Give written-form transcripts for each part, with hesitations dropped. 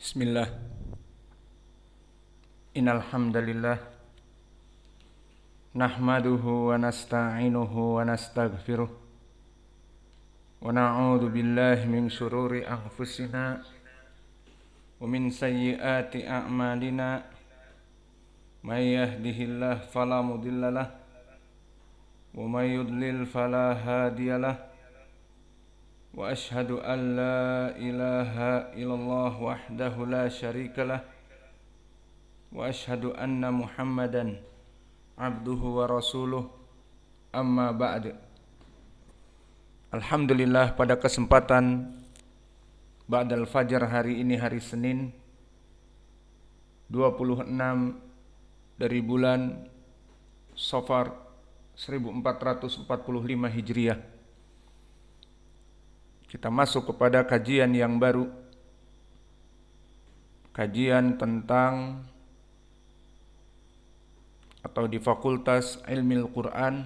Bismillah. Innal hamdalillah nahmaduhu wa nasta'inuhu wa nastaghfiruh wa na'udzu billahi min shururi anfusina wa min sayyiati a'malina may yahdihillahu fala mudhillalah wa may yudlil fala hadiyalah wa ashhadu an la ilaha illallah wahdahu la syarikalah wa ashhadu anna Muhammadan abduhu wa rasuluh, amma ba'd. Alhamdulillah, pada kesempatan ba'dal fajar hari ini, hari Senin 26 dari bulan Safar 1445 Hijriah, kita masuk kepada kajian yang baru, kajian tentang atau di Fakultas Ilmil Quran,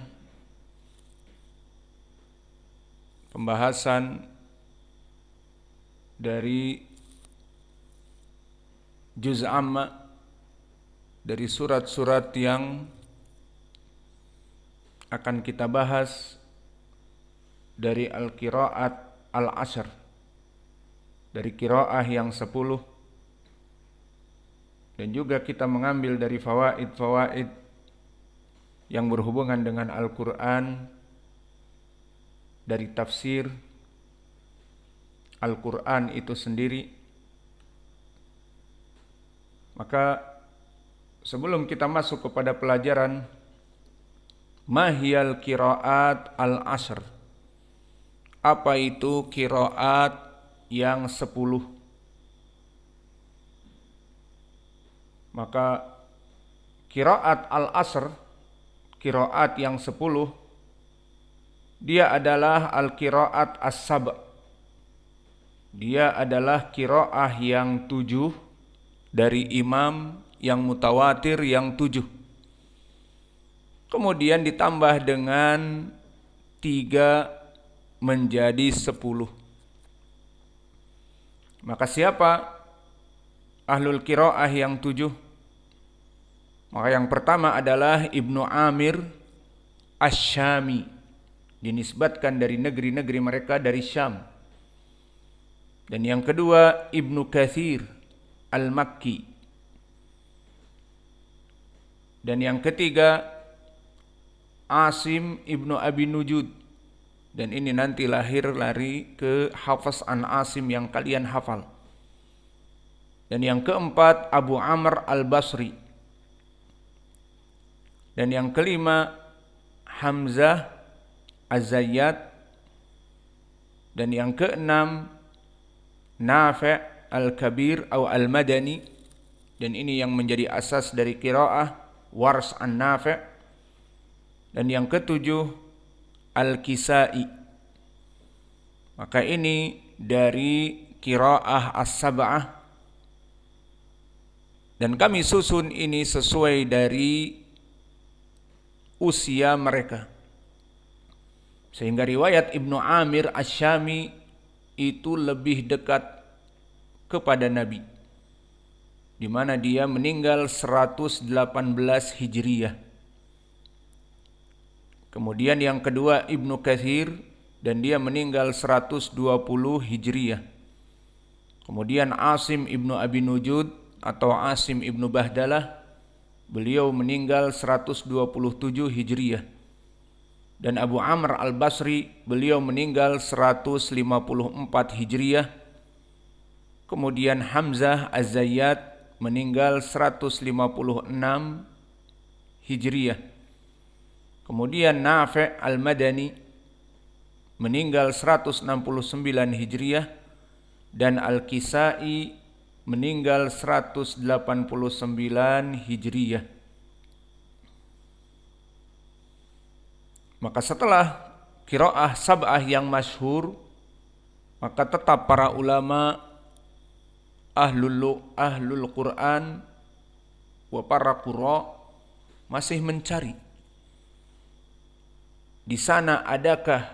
pembahasan dari juz amma, dari surat-surat yang akan kita bahas dari al-qiraat al-ashr, dari qiraah yang 10, dan juga kita mengambil dari fawaid-fawaid yang berhubungan dengan Al-Quran, dari tafsir Al-Quran itu sendiri. Maka sebelum kita masuk kepada pelajaran mahiyal qiraat al-ashr, apa itu qiraat yang 10, maka qiraat al-ashr, qiraat yang 10, dia adalah al-qiraat as-sab'. Dia adalah qiraah yang 7 dari imam yang mutawatir yang 7. Kemudian ditambah dengan 3 menjadi 10. Maka siapa ahlul qiraah yang 7? Maka yang pertama adalah Ibnu Amir Asy-Syami, dinisbatkan dari negeri-negeri mereka, dari Syam. Dan yang kedua Ibnu Katsir Al-Makki. Dan yang ketiga Asim Ibnu Abi Nujud. Dan ini nanti lari ke Hafs an Asim yang kalian hafal. Dan yang keempat Abu Amr Al-Basri. Dan yang kelima Hamzah Az-Zayyat. Dan yang keenam Nafi' Al-Kabir atau Al-Madani. Dan ini yang menjadi asas dari qiraah Wars an Nafi'. Dan yang ketujuh Al-Kisai. Maka ini dari qiraah as-sab'ah. Dan kami susun ini sesuai dari usia mereka. Sehingga riwayat Ibnu Amir Asy-Syami itu lebih dekat kepada Nabi, di mana dia meninggal 118 Hijriyah. Kemudian yang kedua Ibnu Katsir, dan dia meninggal 120 Hijriyah. Kemudian Asim Ibnu Abi Nujud atau Asim Ibnu Bahdalah, beliau meninggal 127 Hijriyah. Dan Abu Amr Al-Basri, beliau meninggal 154 Hijriyah. Kemudian Hamzah Az-Zayyat meninggal 156 Hijriyah. Kemudian Nafi' Al-Madani meninggal 169 Hijriyah. Dan Al-Kisai meninggal 189 Hijriyah. Maka setelah qiraah sab'ah yang masyhur, maka tetap para ulama ahlul Quran wa para qurra masih mencari di sana adakah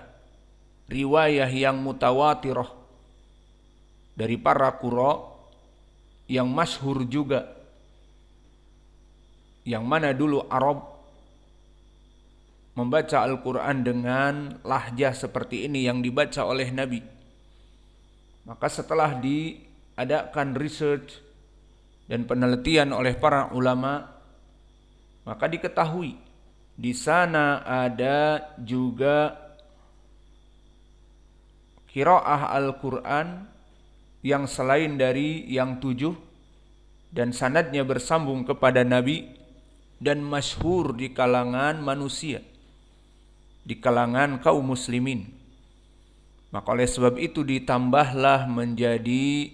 riwayah yang mutawatirah dari para qurra yang masyhur juga, yang mana dulu Arab membaca Al-Quran dengan lahjah seperti ini yang dibaca oleh Nabi. Maka setelah diadakan research dan penelitian oleh para ulama, maka diketahui di sana ada juga qiraah Al-Quran yang selain dari yang 7 dan sanadnya bersambung kepada Nabi dan masyhur di kalangan manusia, di kalangan kaum muslimin. Maka oleh sebab itu ditambahlah menjadi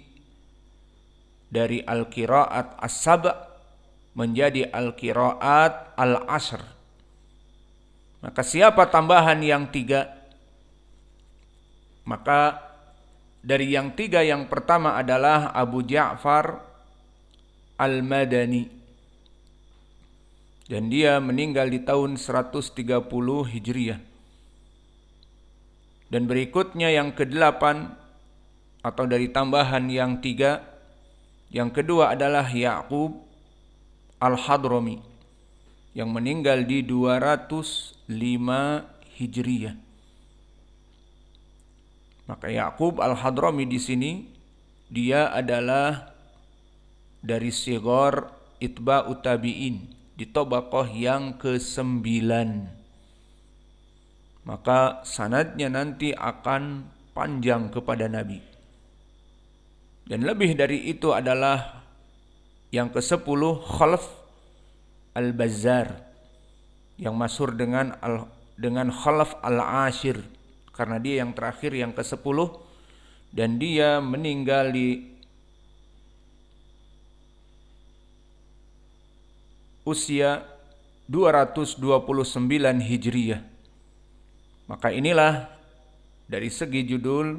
dari al-qiraat as-sab' menjadi al-qiraat al-ashr. Maka siapa tambahan yang 3? Maka dari yang 3 yang pertama adalah Abu Ja'far Al-Madani. Dan dia meninggal di tahun 130 Hijriah. Dan berikutnya yang ke-8 atau dari tambahan yang 3, yang kedua adalah Ya'qub Al-Hadrami yang meninggal di 205 Hijriah. Maka Ya'qub Al-Hadrami di sini dia adalah dari sighar itba'ut tabi'in, di tabaqah yang ke-9. Maka sanadnya nanti akan panjang kepada Nabi. Dan lebih dari itu adalah yang ke-10 Khalaf Al-Bazzar yang masyhur dengan Khalaf Al-Ashir, karena dia yang terakhir yang ke-10 dan dia meninggal di usia 229 Hijriah. Maka inilah dari segi judul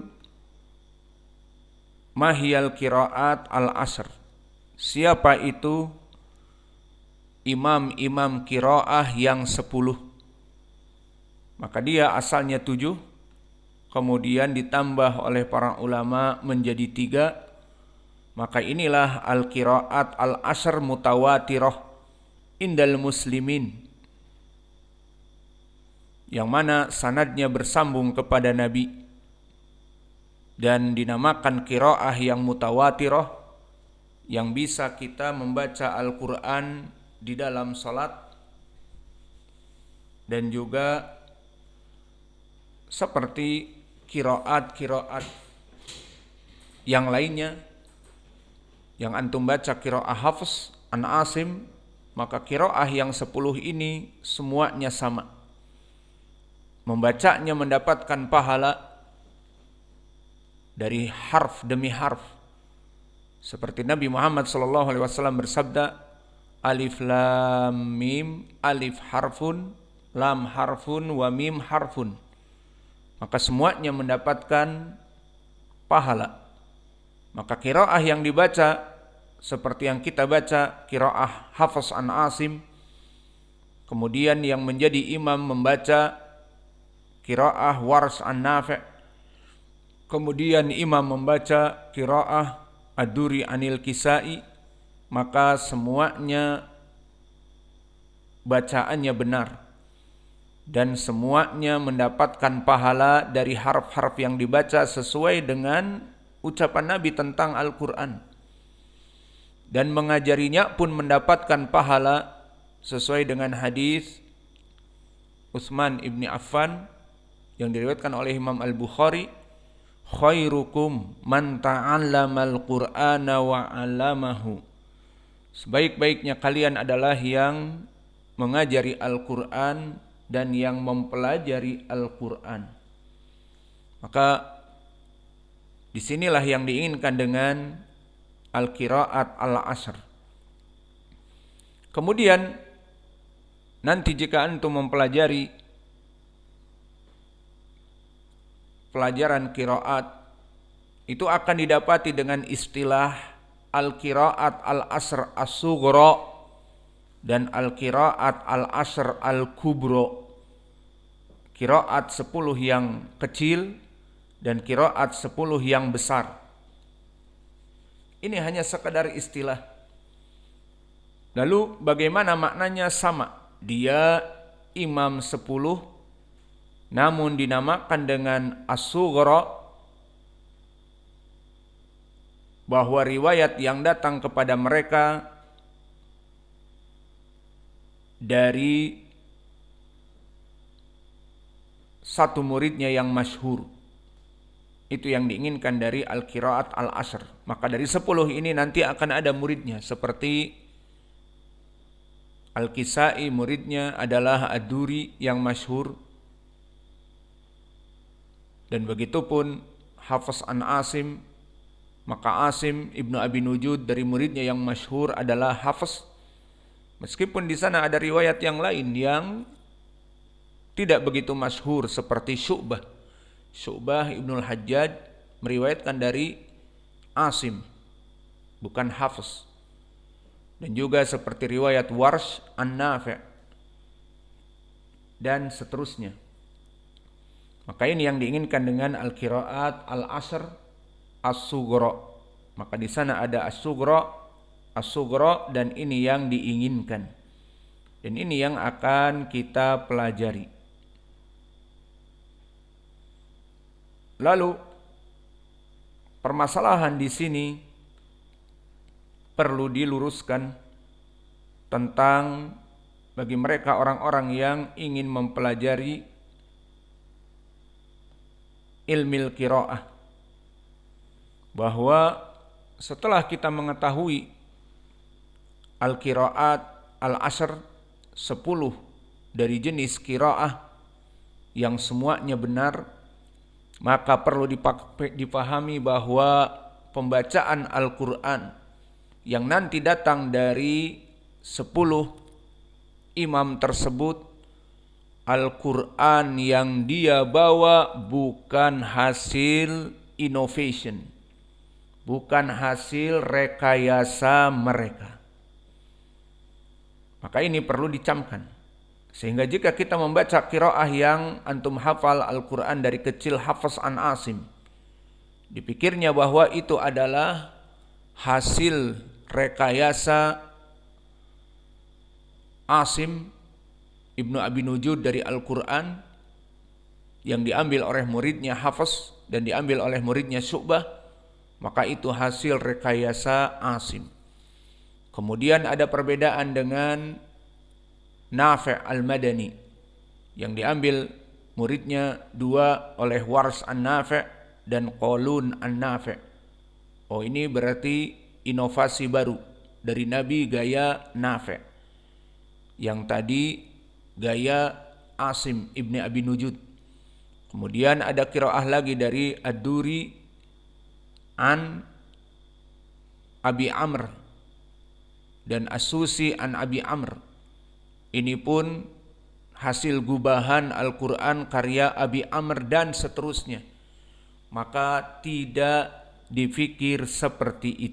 Mahiyal Qiraat Al-Ashr. Siapa itu imam-imam qiraah yang 10? Maka dia asalnya 7, kemudian ditambah oleh para ulama menjadi 3. Maka inilah al-qiraat al-ashr mutawatirah indal muslimin, yang mana sanadnya bersambung kepada Nabi dan dinamakan qiraah yang mutawatirah, yang bisa kita membaca Al-Quran di dalam salat dan juga seperti qiraat-qiraat yang lainnya yang antum baca qiraah Hafs an Asim. Maka qiraah yang 10 ini semuanya sama. Membacanya mendapatkan pahala dari harf demi harf. Seperti Nabi Muhammad SAW bersabda, Alif lam mim, alif harfun, lam harfun, wa mim harfun. Maka semuanya mendapatkan pahala. Maka qiraah yang dibaca seperti yang kita baca qiraah Hafs an Asim, kemudian yang menjadi imam membaca qiraah Wars an Nafi', kemudian imam membaca qiraah Ad-Duri anil Kisai, maka semuanya bacaannya benar dan semuanya mendapatkan pahala dari harf-harf yang dibaca sesuai dengan ucapan Nabi tentang Al-Quran. Dan mengajarinya pun mendapatkan pahala sesuai dengan hadis Utsman ibni Affan yang diriwayatkan oleh Imam Al-Bukhari, khairukum man ta'allamal Qur'ana wa 'allamahu. Sebaik-baiknya kalian adalah yang mengajari Al-Qur'an dan yang mempelajari Al-Qur'an. Maka disinilah yang diinginkan dengan al-qiraat al-ashr. Kemudian nanti jika antum mempelajari pelajaran qiraat, itu akan didapati dengan istilah al-qiraat al-ashr as-sughra dan al-qiraat al-ashr al-kubra. Qiraat 10 yang kecil dan qiraat 10 yang besar. Ini hanya sekadar istilah. Lalu bagaimana maknanya? Sama. Dia imam 10 namun dinamakan dengan as-sughra, bahwa riwayat yang datang kepada mereka dari satu muridnya yang masyhur. Itu yang diinginkan dari al-qiraat al-ashr. Maka dari 10 ini nanti akan ada muridnya, seperti Al-Kisai muridnya adalah Ad-Duri yang masyhur, dan begitupun Hafs an Asim, maka Asim Ibnu Abi Nujud dari muridnya yang masyhur adalah Hafs. Meskipun di sana ada riwayat yang lain yang tidak begitu masyhur seperti Syu'bah Ibnul Hajjaj meriwayatkan dari Asim, bukan Hafs. Dan juga seperti riwayat Warsh an-Nafi' dan seterusnya. Maka ini yang diinginkan dengan al-qiraat al-ashr as-sughra. Maka di sana ada as-sughra dan ini yang diinginkan. Dan ini yang akan kita pelajari. Lalu permasalahan di sini perlu diluruskan tentang bagi mereka orang-orang yang ingin mempelajari ilmu qiraah, bahwa setelah kita mengetahui al-qiraat al-ashr 10 dari jenis qiraah yang semuanya benar, maka perlu dipahami bahwa pembacaan Al-Quran yang nanti datang dari 10 imam tersebut, Al-Quran yang dia bawa bukan hasil innovation, bukan hasil rekayasa mereka. Maka ini perlu dicamkan. Sehingga jika kita membaca qiraah yang antum hafal Al-Quran dari kecil, Hafs an Asim, dipikirnya bahwa itu adalah hasil rekayasa Asim Ibnu Abi Nujud dari Al-Quran yang diambil oleh muridnya Hafs dan diambil oleh muridnya Syu'bah, maka itu hasil rekayasa Asim. Kemudian ada perbedaan dengan Nafi' al-Madani yang diambil muridnya 2 oleh Warsh an-Nafi' dan Qalun an-Nafi'. Oh, ini berarti inovasi baru dari Nabi gaya Nafi'. Yang tadi gaya Asim Ibni Abi Nujud. Kemudian ada qiraah lagi dari Ad-Duri an Abi Amr dan As-Susi an Abi Amr. Ini pun hasil gubahan Al-Quran karya Abi Amr dan seterusnya. Maka tidak dipikir seperti itu.